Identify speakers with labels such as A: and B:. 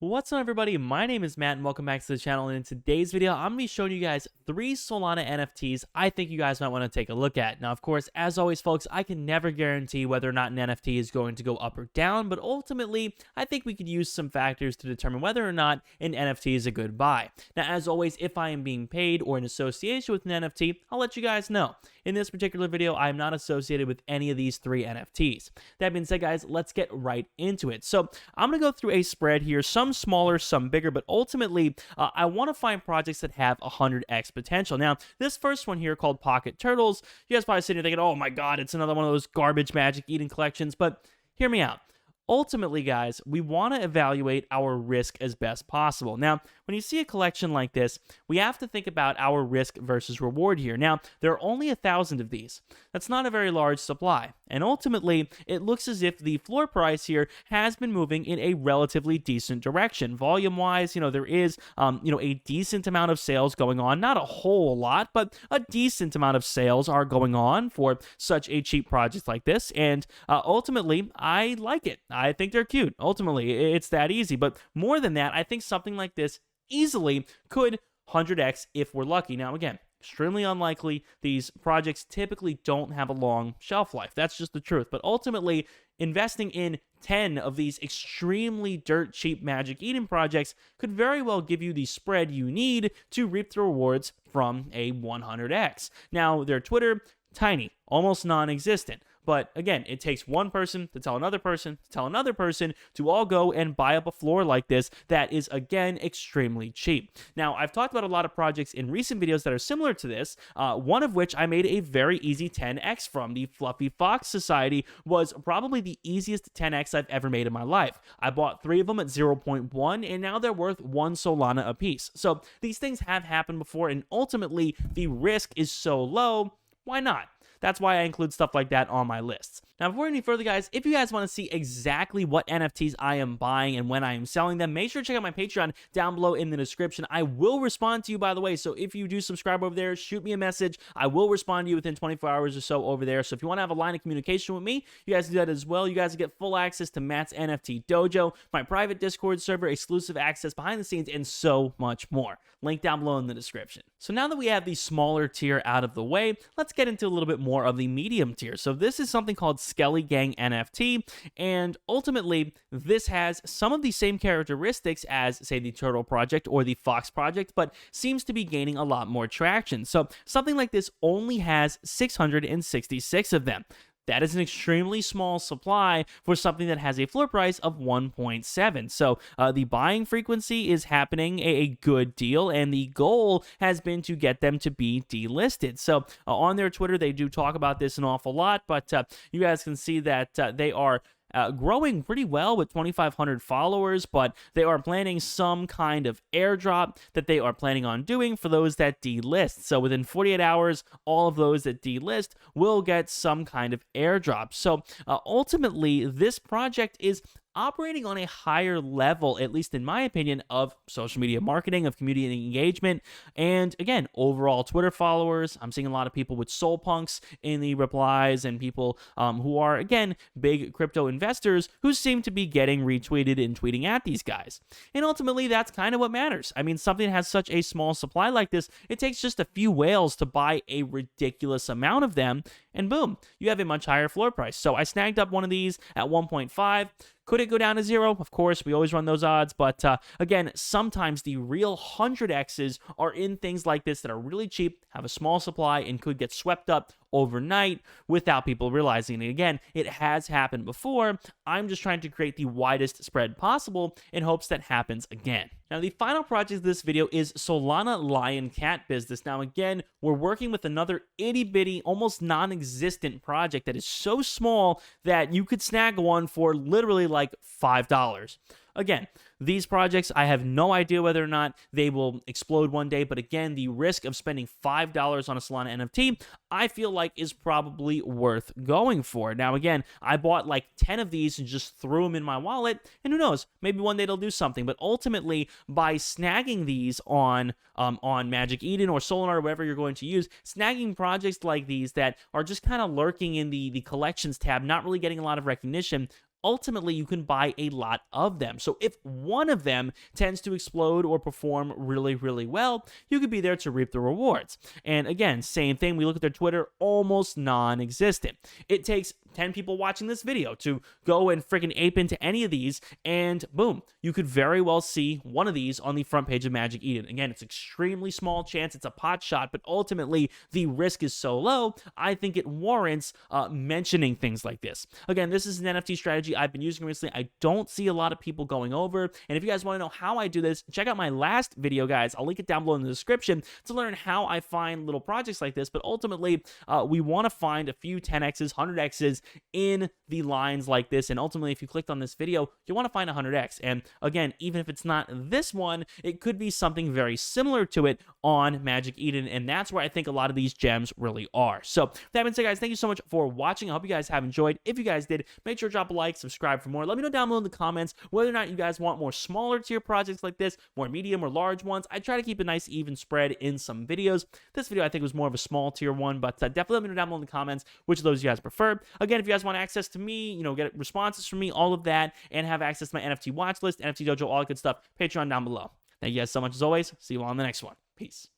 A: What's up, everybody? My name is Matt and welcome back to the channel. And in today's video, I'm going to be showing you guys 3 Solana NFTs I think you guys might want to take a look at. Now, of course, as always, folks, I can never guarantee whether or not an NFT is going to go up or down, but ultimately, I think we could use some factors to determine whether or not an NFT is a good buy. Now, as always, if I am being paid or in association with an NFT, I'll let you guys know. In this particular video, I'm not associated with any of these 3 NFTs. That being said, guys, let's get right into it. So I'm going to go through a spread here, some smaller, some bigger, but ultimately, I want to find projects that have 100x potential. Now, this first one here called Pocket Turtles, you guys probably sitting here thinking, oh my god, it's another one of those garbage Magic Eden collections, but hear me out. Ultimately, guys, we want to evaluate our risk as best possible. Now, when you see a collection like this, we have to think about our risk versus reward here. Now, there are only 1,000 of these. That's not a very large supply. And ultimately, it looks as if the floor price here has been moving in a relatively decent direction. Volume-wise, there is, a decent amount of sales going on. Not a whole lot, but a decent amount of sales are going on for such a cheap project like this. And ultimately, I like it. I think they're cute. Ultimately, it's that easy. But more than that, I think something like this easily could 100x if we're lucky. Now, again, extremely unlikely. These projects typically don't have a long shelf life. That's just the truth. But ultimately, investing in 10 of these extremely dirt cheap Magic Eden projects could very well give you the spread you need to reap the rewards from a 100x. Now, their Twitter, tiny, almost non-existent. But again, it takes one person to tell another person to tell another person to all go and buy up a floor like this that is, again, extremely cheap. Now, I've talked about a lot of projects in recent videos that are similar to this, one of which I made a very easy 10x from. The Fluffy Fox Society was probably the easiest 10x I've ever made in my life. I bought 3 of them at 0.1, and now they're worth 1 Solana apiece. So these things have happened before, and ultimately, the risk is so low, why not? That's why I include stuff like that on my lists. Now, before any further, guys, if you guys want to see exactly what NFTs I am buying and when I am selling them, make sure to check out my Patreon down below in the description. I will respond to you, by the way, so if you do subscribe over there, shoot me a message. I will respond to you within 24 hours or so over there. So if you want to have a line of communication with me, you guys do that as well. You guys get full access to Matt's NFT Dojo, my private Discord server, exclusive access behind the scenes, and so much more. Link down below in the description. So now that we have the smaller tier out of the way, let's get into a little bit more of the medium tier. So this is something called Skelly Gang NFT, and ultimately this has some of the same characteristics as, say, the Turtle Project or the Fox Project, but seems to be gaining a lot more traction. So something like this only has 666 of them. That is an extremely small supply for something that has a floor price of 1.7. So the buying frequency is happening a good deal, and the goal has been to get them to be delisted. So on their Twitter, they do talk about this an awful lot, but you guys can see that they are growing pretty well with 2,500 followers, but they are planning some kind of airdrop that they are planning on doing for those that delist. So within 48 hours, all of those that delist will get some kind of airdrop. So ultimately, this project is operating on a higher level, at least in my opinion, of social media marketing, of community engagement, and again, overall Twitter followers. I'm seeing a lot of people with soul punks in the replies, and people who are, again, big crypto investors who seem to be getting retweeted and tweeting at these guys. And ultimately, that's kind of what matters. I mean, something that has such a small supply like this, it takes just a few whales to buy a ridiculous amount of them, and boom, you have a much higher floor price. So I snagged up one of these at 1.5. Could it go down to 0? Of course, we always run those odds, but again, sometimes the real 100x's are in things like this that are really cheap, have a small supply, and could get swept up overnight without people realizing it. Again, it has happened before. I'm just trying to create the widest spread possible in hopes that happens again. Now, the final project of this video is Solana Lioncat business. Now, again, we're working with another itty-bitty, almost non-existent project that is so small that you could snag one for literally like $5. Again, these projects, I have no idea whether or not they will explode one day, but again, the risk of spending $5 on a Solana NFT, I feel like is probably worth going for. Now, again, I bought like 10 of these and just threw them in my wallet, and who knows, maybe one day they'll do something, but ultimately, by snagging these on Magic Eden or Solana or whatever you're going to use, snagging projects like these that are just kind of lurking in the collections tab, not really getting a lot of recognition, ultimately you can buy a lot of them. So if one of them tends to explode or perform really, really well, you could be there to reap the rewards. And again, same thing, we look at their Twitter, almost non-existent. It takes 10 people watching this video to go and freaking ape into any of these, and boom, you could very well see one of these on the front page of Magic Eden. Again, it's extremely small chance, it's a pot shot, but ultimately the risk is so low, I think it warrants mentioning things like this. Again, this is an NFT strategy I've been using recently. I don't see a lot of people going over, and if you guys want to know how I do this, check out my last video, guys. I'll link it down below in the description to learn how I find little projects like this. But ultimately, we want to find a few 10x's, 100x's in the lines like this, and ultimately, if you clicked on this video, you want to find 100x. And again, even if it's not this one, it could be something very similar to it on Magic Eden, and that's where I think a lot of these gems really are. So that being said, guys, thank you so much for watching. I hope you guys have enjoyed. If you guys did, make sure to drop a like, subscribe for more. Let me know down below in the comments whether or not you guys want more smaller tier projects like this, more medium or large ones. I try to keep a nice even spread in some videos. This video I think was more of a small tier one, but definitely let me know down below in the comments which of those you guys prefer. Again, if you guys want access to me, get responses from me, all of that, and have access to my NFT watch list, NFT dojo, all that good stuff, Patreon down below. Thank you guys so much as always. See you all on the next one. Peace.